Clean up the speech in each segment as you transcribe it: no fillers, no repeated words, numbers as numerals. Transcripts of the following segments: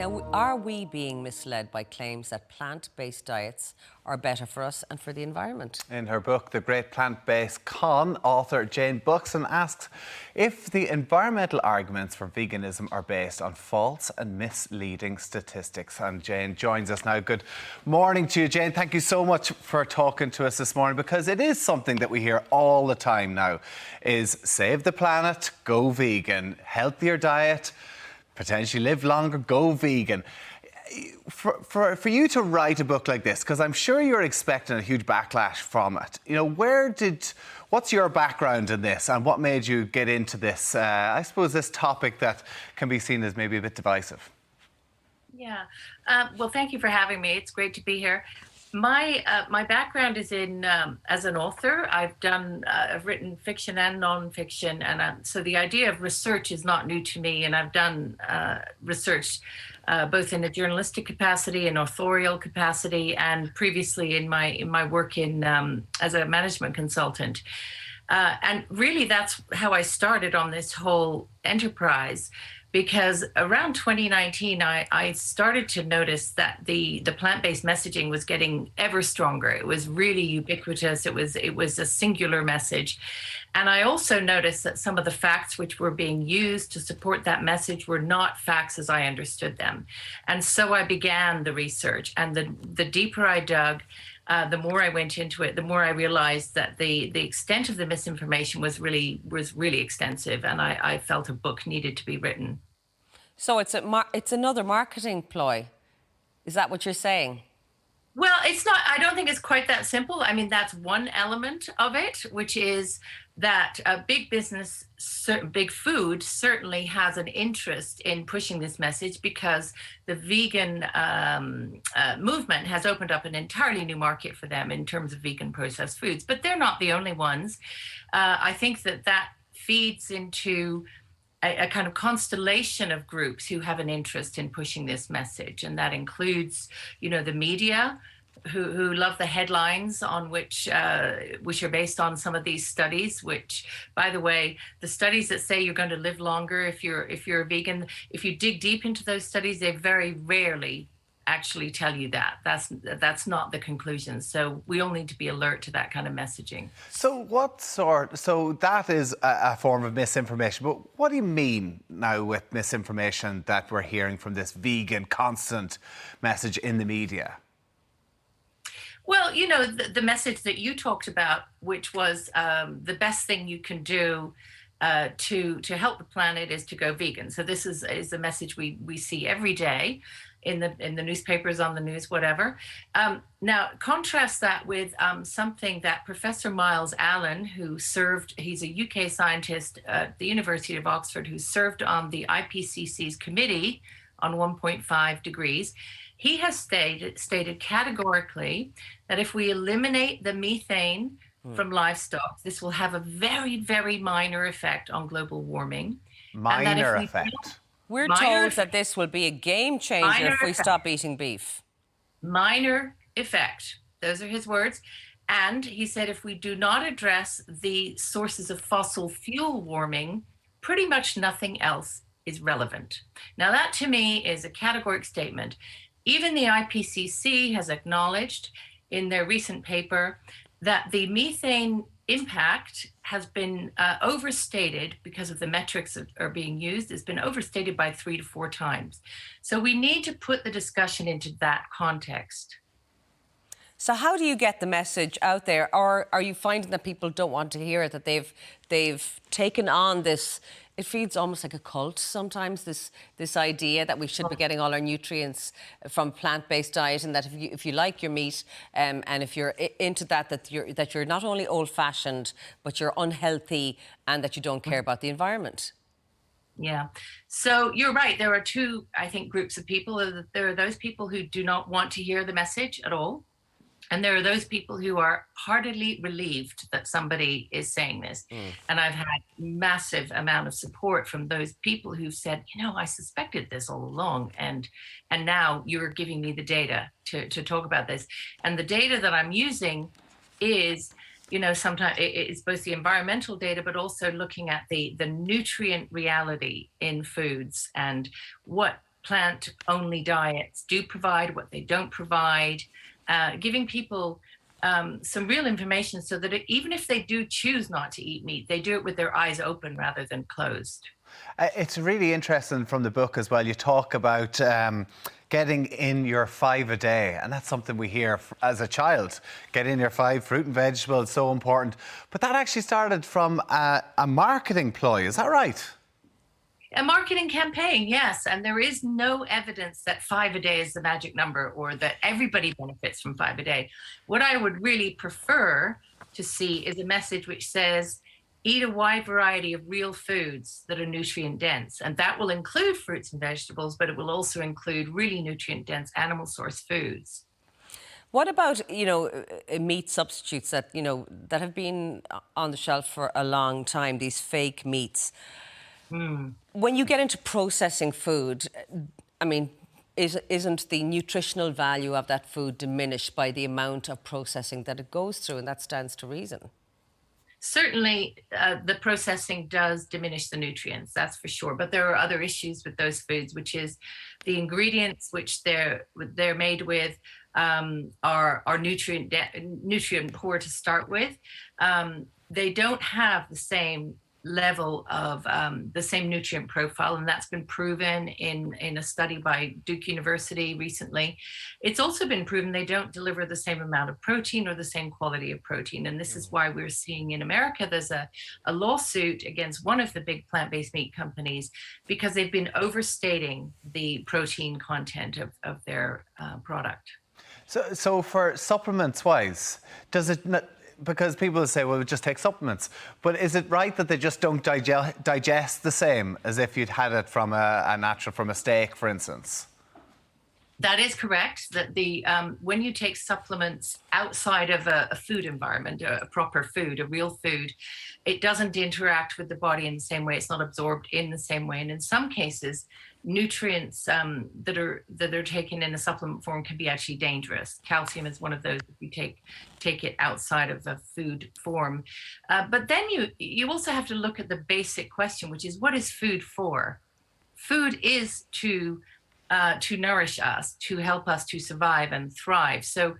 Now, are we being misled by claims that plant-based diets are better for us and for the environment? In her book, The Great Plant-Based Con, author Jayne Buxton asks if the environmental arguments for veganism are based on false and misleading statistics. And Jayne joins us now. Good morning to you, Jayne. Thank you so much for talking to us this morning, because it is something that we hear all the time now, is save the planet, go vegan, healthier diet, potentially live longer, go vegan. For you to write a book like this, because I'm sure you're expecting a huge backlash from it, you know, what's your background in this and what made you get into this, I suppose, this topic that can be seen as maybe a bit divisive? Yeah. Well, thank you for having me. It's great to be here. My background is in as an author. I've written fiction and non-fiction, and so the idea of research is not new to me. And I've done research both in a journalistic capacity, an authorial capacity, and previously in my work in as a management consultant. And really, that's how I started on this whole enterprise. Because around 2019, I started to notice that the plant-based messaging was getting ever stronger. It was really ubiquitous. It was a singular message. And I also noticed that some of the facts which were being used to support that message were not facts as I understood them. And so I began the research. And the deeper I dug, the more I went into it, the more I realized that the extent of the misinformation was really extensive, and I felt a book needed to be written. So it's another marketing ploy. Is that what you're saying? Well, it's not. I don't think it's quite that simple. I mean, that's one element of it, which is that big business, big food certainly has an interest in pushing this message, because the vegan movement has opened up an entirely new market for them in terms of vegan processed foods. But they're not the only ones. I think that feeds into a kind of constellation of groups who have an interest in pushing this message. And that includes, the media, who love the headlines on which are based on some of these studies, which, by the way, the studies that say you're going to live longer if you're a vegan, if you dig deep into those studies, they very rarely actually tell you that. That's not the conclusion. So we all need to be alert to that kind of messaging. So that is a form of misinformation, but what do you mean now with misinformation that we're hearing from this vegan constant message in the media? Well, the message that you talked about, which was the best thing you can do to help the planet is to go vegan. So this is a message we see every day in the newspapers, on the news, whatever. Now, contrast that with something that Professor Miles Allen, he's a UK scientist at the University of Oxford, who served on the IPCC's committee on 1.5 degrees. He has stated categorically that if we eliminate the methane from livestock, this will have a very, very minor effect on global warming. Minor effect. We're told that this will be a game changer if we stop eating beef. Minor effect. Those are his words. And he said if we do not address the sources of fossil fuel warming, pretty much nothing else is relevant. Now, that to me is a categoric statement. Even the IPCC has acknowledged in their recent paper that the methane impact has been overstated because of the metrics that are being used. It's been overstated by 3 to 4 times. So we need to put the discussion into that context. So how do you get the message out there? Or are you finding that people don't want to hear it, that they've taken on this? It feels almost like a cult sometimes, this idea that we should be getting all our nutrients from plant-based diet, and that if you like your meat and if you're into that you're not only old-fashioned, but you're unhealthy, and that you don't care about the environment. Yeah. So you're right. There are two, I think, groups of people. There are those people who do not want to hear the message at all. And there are those people who are heartily relieved that somebody is saying this. And I've had massive amount of support from those people who've said, I suspected this all along. And now you're giving me the data to talk about this. And the data that I'm using is, sometimes it's both the environmental data, but also looking at the nutrient reality in foods and what plant-only diets do provide, what they don't provide, giving people some real information so that even if they do choose not to eat meat, they do it with their eyes open rather than closed. It's really interesting from the book as well. You talk about getting in your 5 a day, and that's something we hear as a child. Get in your 5, fruit and vegetables, so important. But that actually started from a marketing ploy, is that right? A marketing campaign, yes. And there is no evidence that 5 a day is the magic number or that everybody benefits from 5 a day. What I would really prefer to see is a message which says, eat a wide variety of real foods that are nutrient dense. And that will include fruits and vegetables, but it will also include really nutrient dense animal source foods. What about, meat substitutes that, that have been on the shelf for a long time, these fake meats? When you get into processing food, I mean, isn't the nutritional value of that food diminished by the amount of processing that it goes through? And that stands to reason. Certainly, the processing does diminish the nutrients, that's for sure. But there are other issues with those foods, which is the ingredients which they're made with are nutrient poor to start with. They don't have the same level of the same nutrient profile, and that's been proven in a study by Duke University recently. It's also been proven they don't deliver the same amount of protein or the same quality of protein, and this is why we're seeing in America there's a lawsuit against one of the big plant-based meat companies because they've been overstating the protein content of their product. So for supplements wise, does it not, because people say, well, just take supplements. But is it right that they just don't digest the same as if you'd had it from from a steak, for instance? That is correct. That when you take supplements outside of a food environment, a proper food, a real food, it doesn't interact with the body in the same way. It's not absorbed in the same way. And in some cases, nutrients that are taken in a supplement form can be actually dangerous. Calcium is one of those if you take it outside of a food form. But then you also have to look at the basic question, which is, what is food for? Food is to nourish us, to help us to survive and thrive. So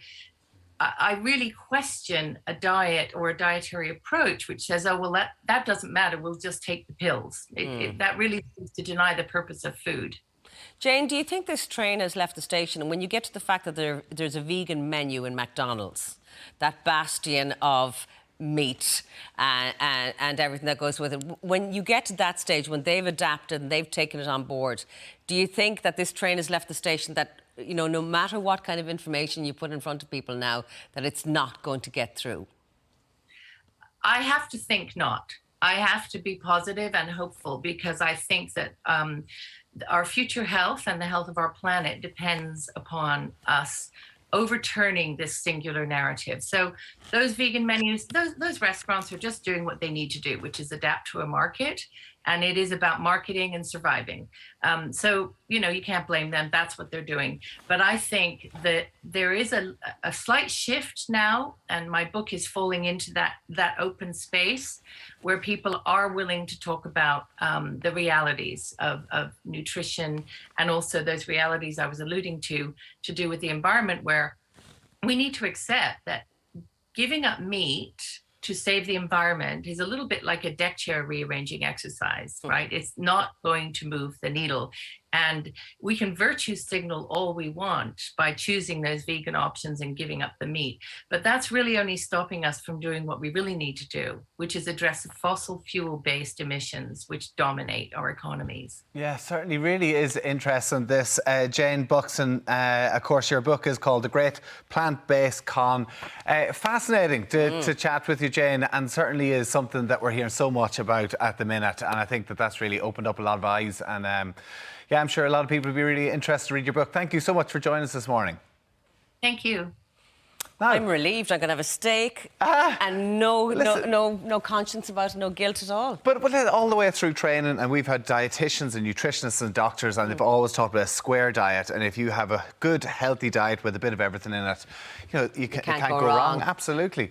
I really question a diet or a dietary approach which says, oh, well, that doesn't matter, we'll just take the pills. That really seems to deny the purpose of food. Jane, do you think this train has left the station? And when you get to the fact that there's a vegan menu in McDonald's, that bastion of meat and everything that goes with it, when you get to that stage, when they've adapted and they've taken it on board, do you think that this train has left the station, that no matter what kind of information you put in front of people now, that it's not going to get through? I have to think not. I have to be positive and hopeful because I think that our future health and the health of our planet depends upon us overturning this singular narrative. So those vegan menus, those restaurants are just doing what they need to do, which is adapt to a market. And it is about marketing and surviving. So, you can't blame them. That's what they're doing. But I think that there is a slight shift now, and my book is falling into that open space where people are willing to talk about the realities of nutrition, and also those realities I was alluding to do with the environment, where we need to accept that giving up meat to save the environment is a little bit like a deck chair rearranging exercise, right? It's not going to move the needle. And we can virtue signal all we want by choosing those vegan options and giving up the meat. But that's really only stopping us from doing what we really need to do, which is address the fossil fuel-based emissions which dominate our economies. Yeah, certainly really is interesting, this. Jayne Buxton, of course, your book is called The Great Plant-Based Con. Fascinating to chat with you, Jayne, and certainly is something that we're hearing so much about at the minute. And I think that that's really opened up a lot of eyes. And yeah, I'm sure a lot of people will be really interested to read your book. Thank you so much for joining us this morning. Thank you. Now, I'm relieved. I'm going to have a steak and no conscience about it, no guilt at all. But all the way through training, and we've had dietitians and nutritionists and doctors, and they've always talked about a square diet. And if you have a good, healthy diet with a bit of everything in it, you can't go wrong. Absolutely.